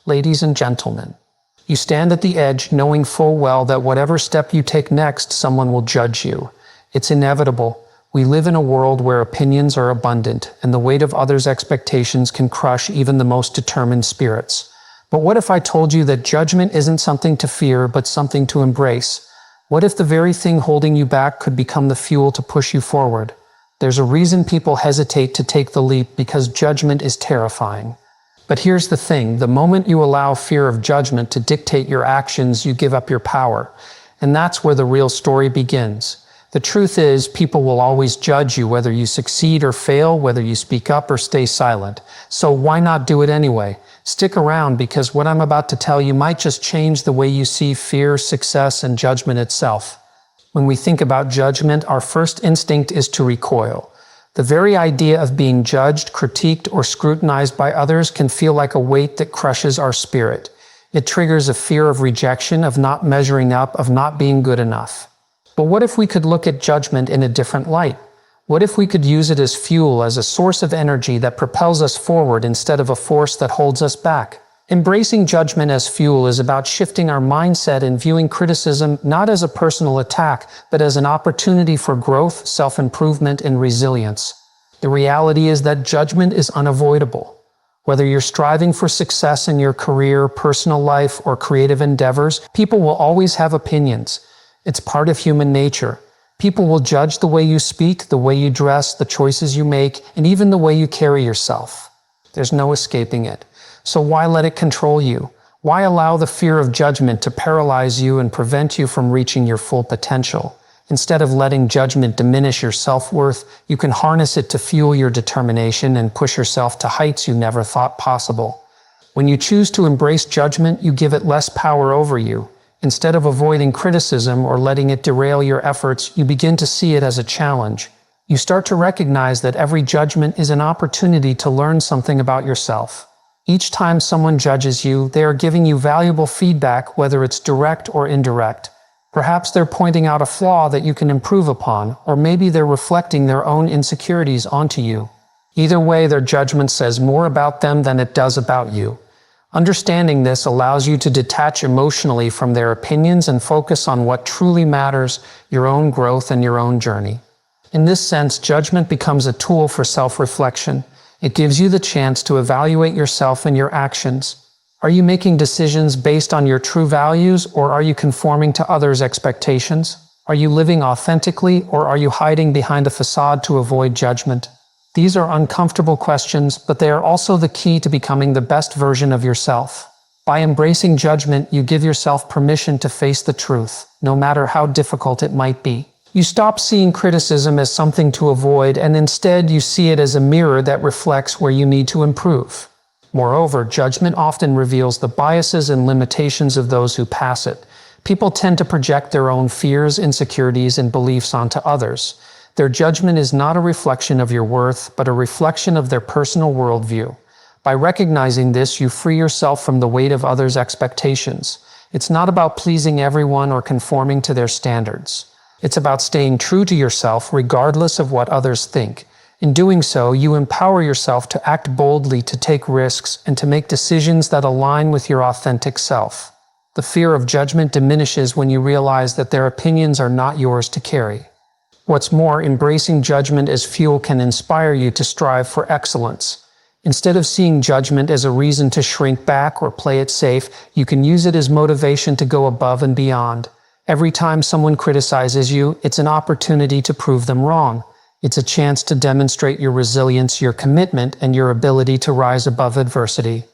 Ladies and gentlemen, you stand at the edge knowing full well that whatever step you take next, someone will judge you. It's inevitable. We live in a world where opinions are abundant, and the weight of others' expectations can crush even the most determined spirits. But what if I told you that judgment isn't something to fear, but something to embrace? What if the very thing holding you back could become the fuel to push you forward? There's a reason people hesitate to take the leap, because judgment is terrifying. But here's the thing, the moment you allow fear of judgment to dictate your actions, you give up your power. And that's where the real story begins. The truth is, people will always judge you, whether you succeed or fail, whether you speak up or stay silent. So why not do it anyway? Stick around, because what I'm about to tell you might just change the way you see fear, success, and judgment itself. When we think about judgment, our first instinct is to recoil. The very idea of being judged, critiqued, or scrutinized by others can feel like a weight that crushes our spirit. It triggers a fear of rejection, of not measuring up, of not being good enough. But what if we could look at judgment in a different light? What if we could use it as fuel, as a source of energy that propels us forward instead of a force that holds us back? Embracing judgment as fuel is about shifting our mindset and viewing criticism not as a personal attack, but as an opportunity for growth, self-improvement, and resilience. The reality is that judgment is unavoidable. Whether you're striving for success in your career, personal life, or creative endeavors, people will always have opinions. It's part of human nature. People will judge the way you speak, the way you dress, the choices you make, and even the way you carry yourself. There's no escaping it. So why let it control you? Why allow the fear of judgment to paralyze you and prevent you from reaching your full potential? Instead of letting judgment diminish your self-worth, you can harness it to fuel your determination and push yourself to heights you never thought possible. When you choose to embrace judgment, you give it less power over you. Instead of avoiding criticism or letting it derail your efforts, you begin to see it as a challenge. You start to recognize that every judgment is an opportunity to learn something about yourself. Each time someone judges you, they are giving you valuable feedback, whether it's direct or indirect. Perhaps they're pointing out a flaw that you can improve upon, or maybe they're reflecting their own insecurities onto you. Either way, their judgment says more about them than it does about you. Understanding this allows you to detach emotionally from their opinions and focus on what truly matters, your own growth and your own journey. In this sense, judgment becomes a tool for self-reflection. It gives you the chance to evaluate yourself and your actions. Are you making decisions based on your true values, or are you conforming to others' expectations? Are you living authentically, or are you hiding behind a facade to avoid judgment? These are uncomfortable questions, but they are also the key to becoming the best version of yourself. By embracing judgment, you give yourself permission to face the truth, no matter how difficult it might be. You stop seeing criticism as something to avoid, and instead you see it as a mirror that reflects where you need to improve. Moreover, judgment often reveals the biases and limitations of those who pass it. People tend to project their own fears, insecurities, and beliefs onto others. Their judgment is not a reflection of your worth, but a reflection of their personal worldview. By recognizing this, you free yourself from the weight of others' expectations. It's not about pleasing everyone or conforming to their standards. It's about staying true to yourself regardless of what others think. In doing so, you empower yourself to act boldly, to take risks, and to make decisions that align with your authentic self. The fear of judgment diminishes when you realize that their opinions are not yours to carry. What's more, embracing judgment as fuel can inspire you to strive for excellence. Instead of seeing judgment as a reason to shrink back or play it safe, you can use it as motivation to go above and beyond. Every time someone criticizes you, it's an opportunity to prove them wrong. It's a chance to demonstrate your resilience, your commitment, and your ability to rise above adversity.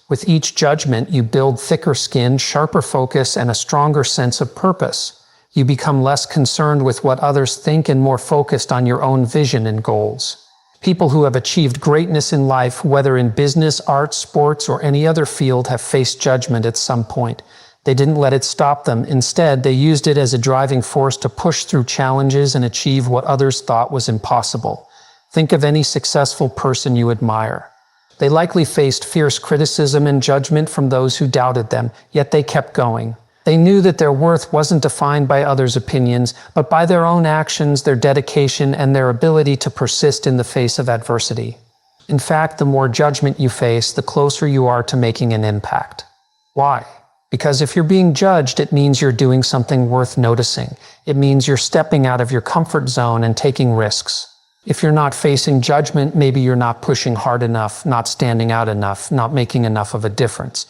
With each judgment, you build thicker skin, sharper focus, and a stronger sense of purpose. You become less concerned with what others think and more focused on your own vision and goals. People who have achieved greatness in life, whether in business, art, sports, or any other field, have faced judgment at some point. They didn't let it stop them. Instead, they used it as a driving force to push through challenges and achieve what others thought was impossible. Think of any successful person you admire. They likely faced fierce criticism and judgment from those who doubted them, yet they kept going. They knew that their worth wasn't defined by others' opinions, but by their own actions, their dedication, and their ability to persist in the face of adversity. In fact, the more judgment you face, the closer you are to making an impact. Why? Because if you're being judged, it means you're doing something worth noticing. It means you're stepping out of your comfort zone and taking risks. If you're not facing judgment, maybe you're not pushing hard enough, not standing out enough, not making enough of a difference.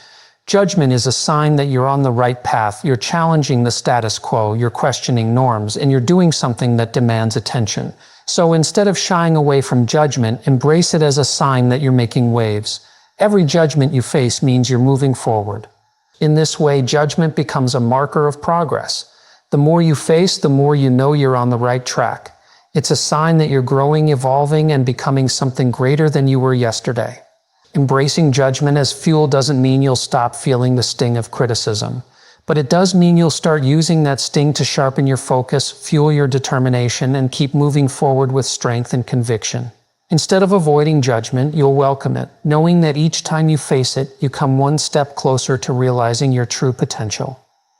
Judgment is a sign that you're on the right path, you're challenging the status quo, you're questioning norms, and you're doing something that demands attention. So instead of shying away from judgment, embrace it as a sign that you're making waves. Every judgment you face means you're moving forward. In this way, judgment becomes a marker of progress. The more you face, the more you know you're on the right track. It's a sign that you're growing, evolving, and becoming something greater than you were yesterday. Embracing judgment as fuel doesn't mean you'll stop feeling the sting of criticism, but it does mean you'll start using that sting to sharpen your focus, fuel your determination, and keep moving forward with strength and conviction. Instead of avoiding judgment, you'll welcome it, knowing that each time you face it, you come one step closer to realizing your true potential.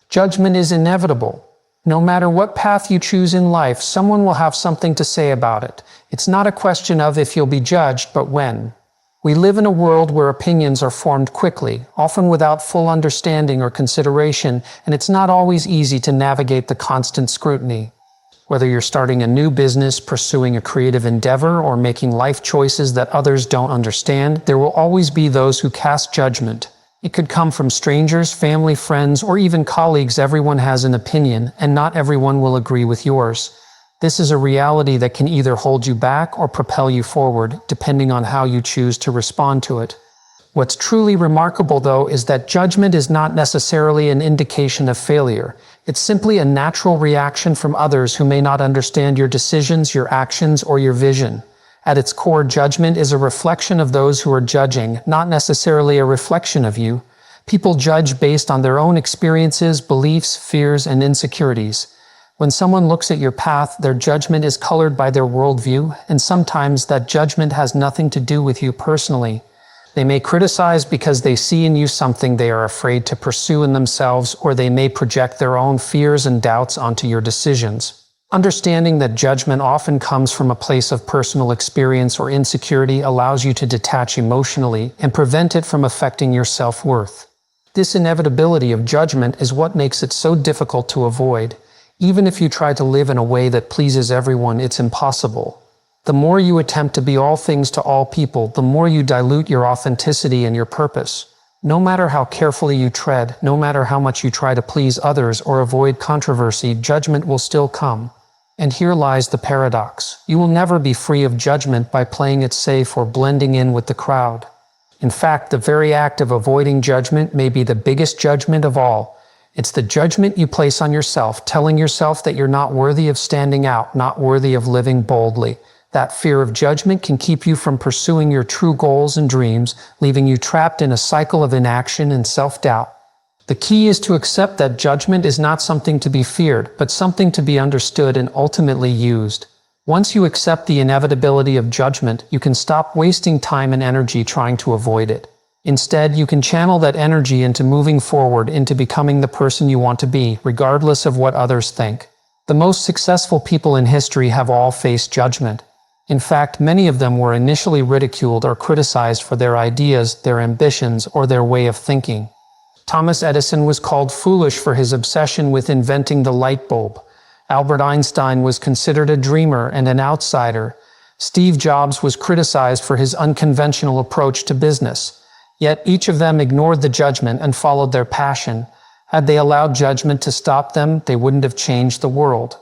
Judgment is inevitable. No matter what path you choose in life, someone will have something to say about it. It's not a question of if you'll be judged, but when. We live in a world where opinions are formed quickly, often without full understanding or consideration, and it's not always easy to navigate the constant scrutiny. Whether you're starting a new business, pursuing a creative endeavor, or making life choices that others don't understand, there will always be those who cast judgment. It could come from strangers, family, friends, or even colleagues. Everyone has an opinion, and not everyone will agree with yours. This is a reality that can either hold you back or propel you forward, depending on how you choose to respond to it. What's truly remarkable, though, is that judgment is not necessarily an indication of failure. It's simply a natural reaction from others who may not understand your decisions, your actions, or your vision. At its core, judgment is a reflection of those who are judging, not necessarily a reflection of you. People judge based on their own experiences, beliefs, fears, and insecurities. When someone looks at your path, their judgment is colored by their worldview, and sometimes that judgment has nothing to do with you personally. They may criticize because they see in you something they are afraid to pursue in themselves, or they may project their own fears and doubts onto your decisions. Understanding that judgment often comes from a place of personal experience or insecurity allows you to detach emotionally and prevent it from affecting your self-worth. This inevitability of judgment is what makes it so difficult to avoid. Even if you try to live in a way that pleases everyone, it's impossible. The more you attempt to be all things to all people, the more you dilute your authenticity and your purpose. No matter how carefully you tread, no matter how much you try to please others or avoid controversy, judgment will still come. And here lies the paradox. You will never be free of judgment by playing it safe or blending in with the crowd. In fact, the very act of avoiding judgment may be the biggest judgment of all. It's the judgment you place on yourself, telling yourself that you're not worthy of standing out, not worthy of living boldly. That fear of judgment can keep you from pursuing your true goals and dreams, leaving you trapped in a cycle of inaction and self-doubt. The key is to accept that judgment is not something to be feared, but something to be understood and ultimately used. Once you accept the inevitability of judgment, you can stop wasting time and energy trying to avoid it. Instead, you can channel that energy into moving forward, into becoming the person you want to be, regardless of what others think. The most successful people in history have all faced judgment. In fact, many of them were initially ridiculed or criticized for their ideas, their ambitions, or their way of thinking. Thomas Edison was called foolish for his obsession with inventing the light bulb. Albert Einstein was considered a dreamer and an outsider. Steve Jobs was criticized for his unconventional approach to business. Yet each of them ignored the judgment and followed their passion. Had they allowed judgment to stop them, they wouldn't have changed the world.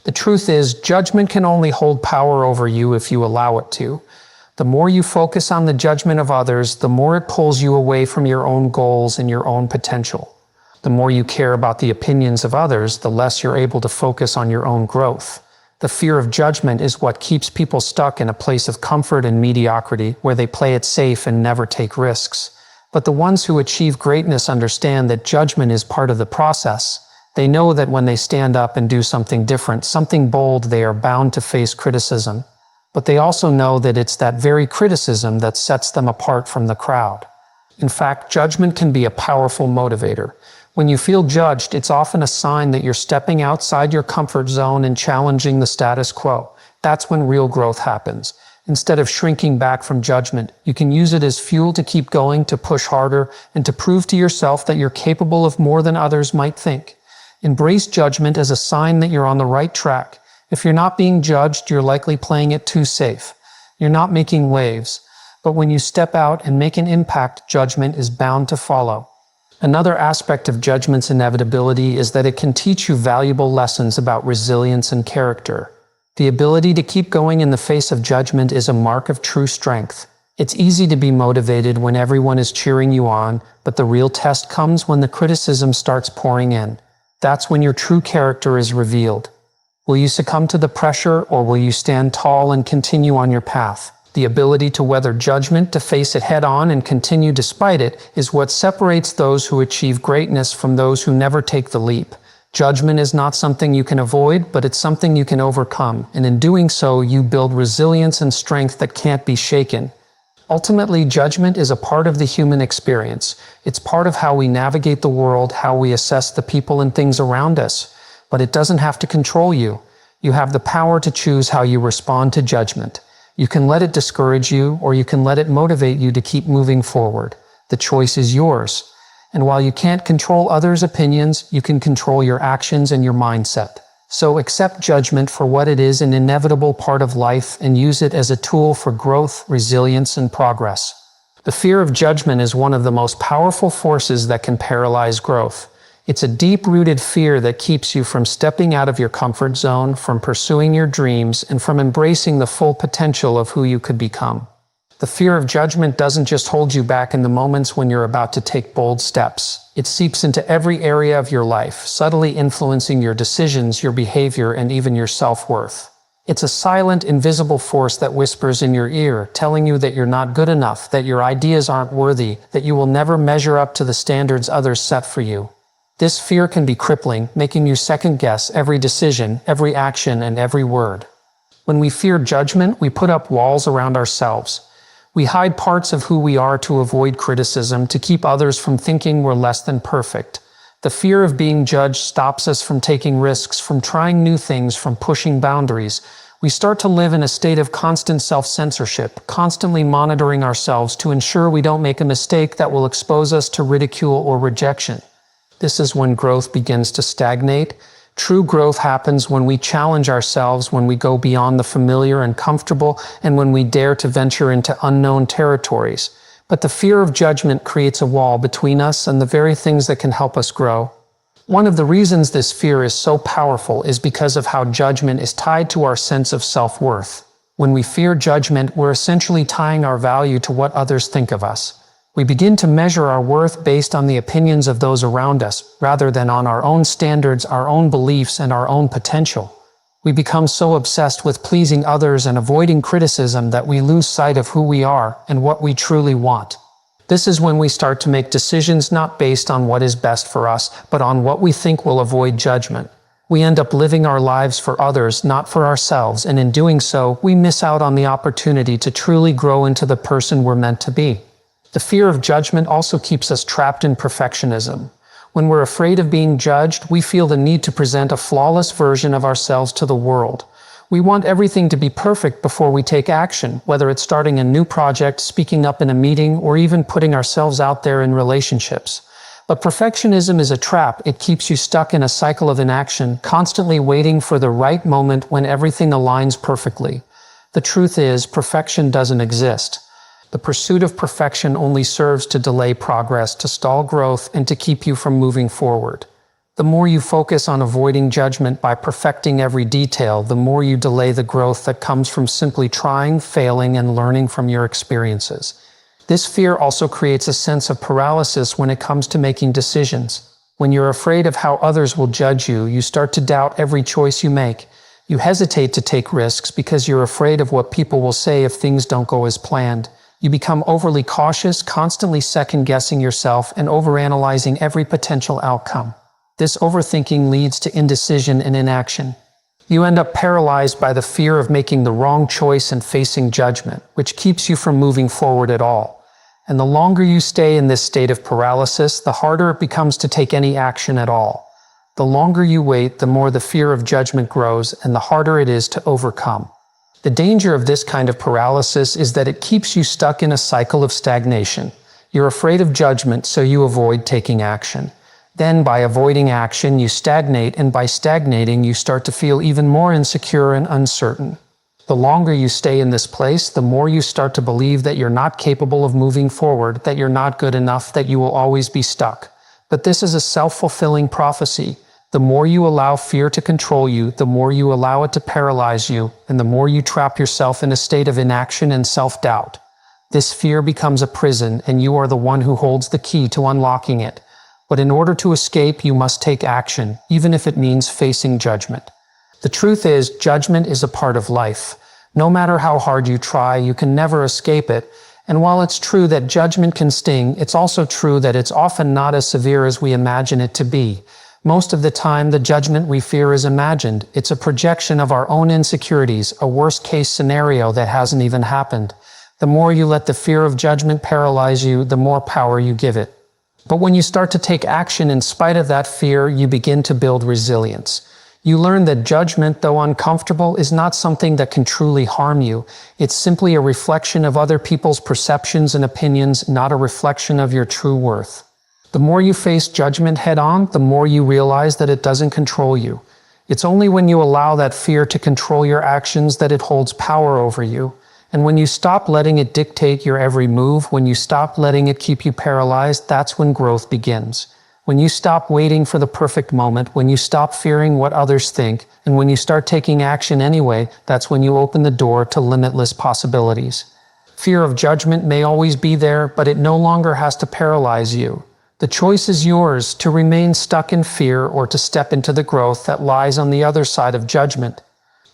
The truth is, judgment can only hold power over you if you allow it to. The more you focus on the judgment of others, the more it pulls you away from your own goals and your own potential. The more you care about the opinions of others, the less you're able to focus on your own growth. The fear of judgment is what keeps people stuck in a place of comfort and mediocrity, where they play it safe and never take risks. But the ones who achieve greatness understand that judgment is part of the process. They know that when they stand up and do something different, something bold, they are bound to face criticism. But they also know that it's that very criticism that sets them apart from the crowd. In fact, judgment can be a powerful motivator. When you feel judged, it's often a sign that you're stepping outside your comfort zone and challenging the status quo. That's when real growth happens. Instead of shrinking back from judgment, you can use it as fuel to keep going, to push harder, and to prove to yourself that you're capable of more than others might think. Embrace judgment as a sign that you're on the right track. If you're not being judged, you're likely playing it too safe. You're not making waves. But when you step out and make an impact, judgment is bound to follow. Another aspect of judgment's inevitability is that it can teach you valuable lessons about resilience and character. The ability to keep going in the face of judgment is a mark of true strength. It's easy to be motivated when everyone is cheering you on, but the real test comes when the criticism starts pouring in. That's when your true character is revealed. Will you succumb to the pressure, or will you stand tall and continue on your path? The ability to weather judgment, to face it head-on and continue despite it, is what separates those who achieve greatness from those who never take the leap. Judgment is not something you can avoid, but it's something you can overcome, and in doing so, you build resilience and strength that can't be shaken. Ultimately, judgment is a part of the human experience. It's part of how we navigate the world, how we assess the people and things around us. But it doesn't have to control you. You have the power to choose how you respond to judgment. You can let it discourage you, or you can let it motivate you to keep moving forward. The choice is yours. And while you can't control others' opinions, you can control your actions and your mindset. So accept judgment for what it is, an inevitable part of life, and use it as a tool for growth, resilience, and progress. The fear of judgment is one of the most powerful forces that can paralyze growth. It's a deep-rooted fear that keeps you from stepping out of your comfort zone, from pursuing your dreams, and from embracing the full potential of who you could become. The fear of judgment doesn't just hold you back in the moments when you're about to take bold steps. It seeps into every area of your life, subtly influencing your decisions, your behavior, and even your self-worth. It's a silent, invisible force that whispers in your ear, telling you that you're not good enough, that your ideas aren't worthy, that you will never measure up to the standards others set for you. This fear can be crippling, making you second-guess every decision, every action, and every word. When we fear judgment, we put up walls around ourselves. We hide parts of who we are to avoid criticism, to keep others from thinking we're less than perfect. The fear of being judged stops us from taking risks, from trying new things, from pushing boundaries. We start to live in a state of constant self-censorship, constantly monitoring ourselves to ensure we don't make a mistake that will expose us to ridicule or rejection. This is when growth begins to stagnate. True growth happens when we challenge ourselves, when we go beyond the familiar and comfortable, and when we dare to venture into unknown territories. But the fear of judgment creates a wall between us and the very things that can help us grow. One of the reasons this fear is so powerful is because of how judgment is tied to our sense of self-worth. When we fear judgment, we're essentially tying our value to what others think of us. We begin to measure our worth based on the opinions of those around us, rather than on our own standards, our own beliefs, and our own potential. We become so obsessed with pleasing others and avoiding criticism that we lose sight of who we are and what we truly want. This is when we start to make decisions not based on what is best for us, but on what we think will avoid judgment. We end up living our lives for others, not for ourselves, and in doing so, we miss out on the opportunity to truly grow into the person we're meant to be. The fear of judgment also keeps us trapped in perfectionism. When we're afraid of being judged, we feel the need to present a flawless version of ourselves to the world. We want everything to be perfect before we take action, whether it's starting a new project, speaking up in a meeting, or even putting ourselves out there in relationships. But perfectionism is a trap. It keeps you stuck in a cycle of inaction, constantly waiting for the right moment when everything aligns perfectly. The truth is, perfection doesn't exist. The pursuit of perfection only serves to delay progress, to stall growth, and to keep you from moving forward. The more you focus on avoiding judgment by perfecting every detail, the more you delay the growth that comes from simply trying, failing, and learning from your experiences. This fear also creates a sense of paralysis when it comes to making decisions. When you're afraid of how others will judge you, you start to doubt every choice you make. You hesitate to take risks because you're afraid of what people will say if things don't go as planned. You become overly cautious, constantly second-guessing yourself and overanalyzing every potential outcome. This overthinking leads to indecision and inaction. You end up paralyzed by the fear of making the wrong choice and facing judgment, which keeps you from moving forward at all. And the longer you stay in this state of paralysis, the harder it becomes to take any action at all. The longer you wait, the more the fear of judgment grows and the harder it is to overcome. The danger of this kind of paralysis is that it keeps you stuck in a cycle of stagnation. You're afraid of judgment, so you avoid taking action. Then, by avoiding action, you stagnate, and by stagnating, you start to feel even more insecure and uncertain. The longer you stay in this place, the more you start to believe that you're not capable of moving forward, that you're not good enough, that you will always be stuck. But this is a self-fulfilling prophecy. The more you allow fear to control you, the more you allow it to paralyze you, and the more you trap yourself in a state of inaction and self-doubt. This fear becomes a prison, and you are the one who holds the key to unlocking it. But in order to escape, you must take action, even if it means facing judgment. The truth is, judgment is a part of life. No matter how hard you try, you can never escape it. And while it's true that judgment can sting, it's also true that it's often not as severe as we imagine it to be. Most of the time, the judgment we fear is imagined. It's a projection of our own insecurities, a worst-case scenario that hasn't even happened. The more you let the fear of judgment paralyze you, the more power you give it. But when you start to take action in spite of that fear, you begin to build resilience. You learn that judgment, though uncomfortable, is not something that can truly harm you. It's simply a reflection of other people's perceptions and opinions, not a reflection of your true worth. The more you face judgment head-on, the more you realize that it doesn't control you. It's only when you allow that fear to control your actions that it holds power over you. And when you stop letting it dictate your every move, when you stop letting it keep you paralyzed, that's when growth begins. When you stop waiting for the perfect moment, when you stop fearing what others think, and when you start taking action anyway, that's when you open the door to limitless possibilities. Fear of judgment may always be there, but it no longer has to paralyze you. The choice is yours to remain stuck in fear or to step into the growth that lies on the other side of judgment.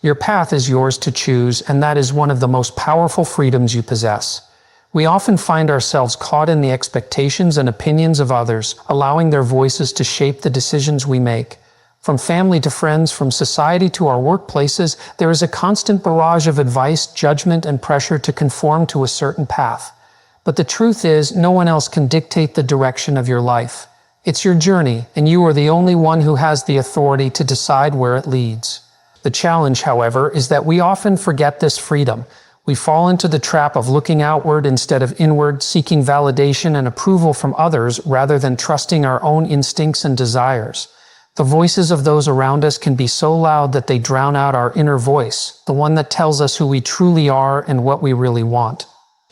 Your path is yours to choose, and that is one of the most powerful freedoms you possess. We often find ourselves caught in the expectations and opinions of others, allowing their voices to shape the decisions we make. From family to friends, from society to our workplaces, there is a constant barrage of advice, judgment, and pressure to conform to a certain path. But the truth is, no one else can dictate the direction of your life. It's your journey, and you are the only one who has the authority to decide where it leads. The challenge, however, is that we often forget this freedom. We fall into the trap of looking outward instead of inward, seeking validation and approval from others rather than trusting our own instincts and desires. The voices of those around us can be so loud that they drown out our inner voice, the one that tells us who we truly are and what we really want.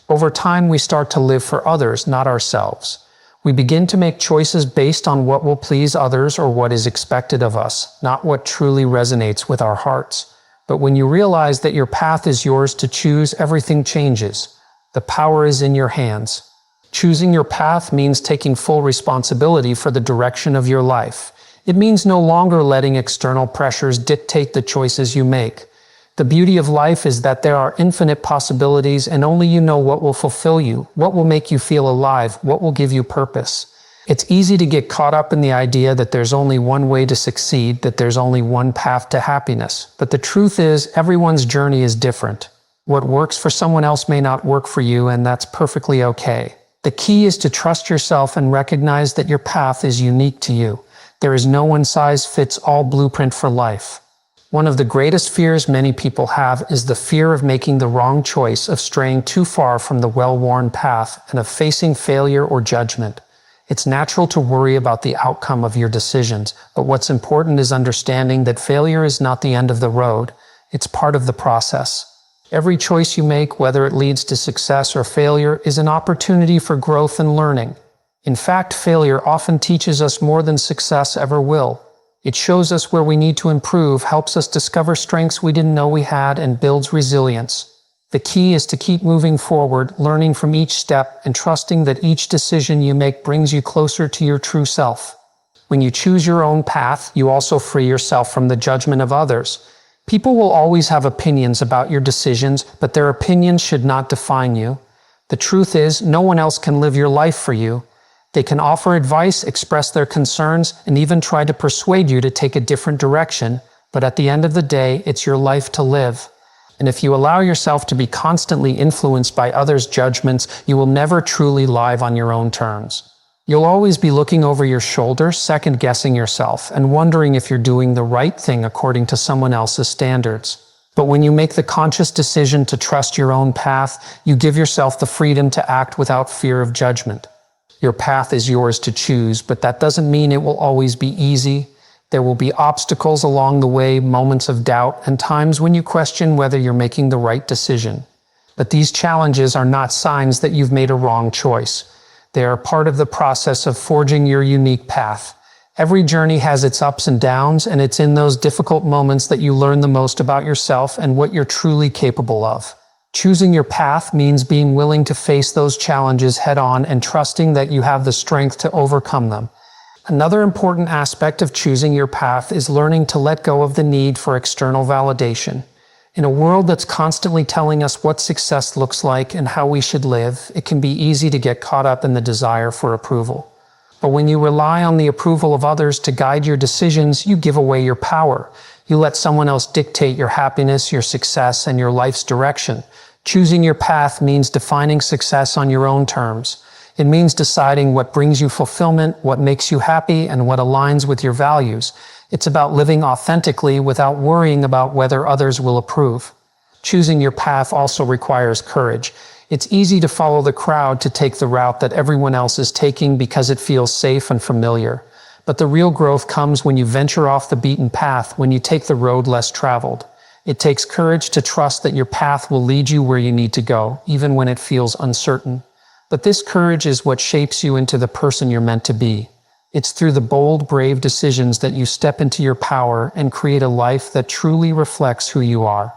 Over time, we start to live for others, not ourselves. We begin to make choices based on what will please others or what is expected of us, not what truly resonates with our hearts. But when you realize that your path is yours to choose, everything changes. The power is in your hands. Choosing your path means taking full responsibility for the direction of your life. It means no longer letting external pressures dictate the choices you make. The beauty of life is that there are infinite possibilities, and only you know what will fulfill you, what will make you feel alive, what will give you purpose. It's easy to get caught up in the idea that there's only one way to succeed, that there's only one path to happiness. But the truth is, everyone's journey is different. What works for someone else may not work for you, and that's perfectly okay. The key is to trust yourself and recognize that your path is unique to you. There is no one-size-fits-all blueprint for life. One of the greatest fears many people have is the fear of making the wrong choice, of straying too far from the well-worn path, and of facing failure or judgment. It's natural to worry about the outcome of your decisions, but what's important is understanding that failure is not the end of the road. It's part of the process. Every choice you make, whether it leads to success or failure, is an opportunity for growth and learning. In fact, failure often teaches us more than success ever will. It shows us where we need to improve, helps us discover strengths we didn't know we had, and builds resilience. The key is to keep moving forward, learning from each step, and trusting that each decision you make brings you closer to your true self. When you choose your own path, you also free yourself from the judgment of others. People will always have opinions about your decisions, but their opinions should not define you. The truth is, no one else can live your life for you. They can offer advice, express their concerns, and even try to persuade you to take a different direction, but at the end of the day, it's your life to live. And if you allow yourself to be constantly influenced by others' judgments, you will never truly live on your own terms. You'll always be looking over your shoulder, second-guessing yourself, and wondering if you're doing the right thing according to someone else's standards. But when you make the conscious decision to trust your own path, you give yourself the freedom to act without fear of judgment. Your path is yours to choose, but that doesn't mean it will always be easy. There will be obstacles along the way, moments of doubt, and times when you question whether you're making the right decision. But these challenges are not signs that you've made a wrong choice. They are part of the process of forging your unique path. Every journey has its ups and downs, and it's in those difficult moments that you learn the most about yourself and what you're truly capable of. Choosing your path means being willing to face those challenges head-on and trusting that you have the strength to overcome them. Another important aspect of choosing your path is learning to let go of the need for external validation. In a world that's constantly telling us what success looks like and how we should live, it can be easy to get caught up in the desire for approval. But when you rely on the approval of others to guide your decisions, you give away your power. You let someone else dictate your happiness, your success, and your life's direction. Choosing your path means defining success on your own terms. It means deciding what brings you fulfillment, what makes you happy, and what aligns with your values. It's about living authentically without worrying about whether others will approve. Choosing your path also requires courage. It's easy to follow the crowd, to take the route that everyone else is taking because it feels safe and familiar. But the real growth comes when you venture off the beaten path, when you take the road less traveled. It takes courage to trust that your path will lead you where you need to go, even when it feels uncertain. But this courage is what shapes you into the person you're meant to be. It's through the bold, brave decisions that you step into your power and create a life that truly reflects who you are.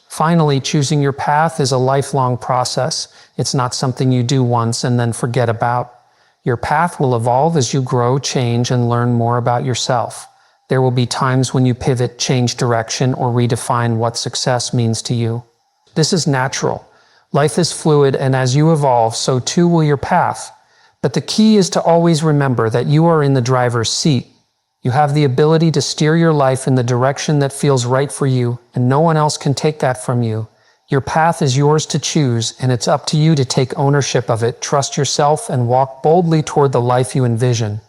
Finally, choosing your path is a lifelong process. It's not something you do once and then forget about. Your path will evolve as you grow, change, and learn more about yourself. There will be times when you pivot, change direction, or redefine what success means to you. This is natural. Life is fluid, and as you evolve, so too will your path. But the key is to always remember that you are in the driver's seat. You have the ability to steer your life in the direction that feels right for you, and no one else can take that from you. Your path is yours to choose, and it's up to you to take ownership of it, trust yourself, and walk boldly toward the life you envision.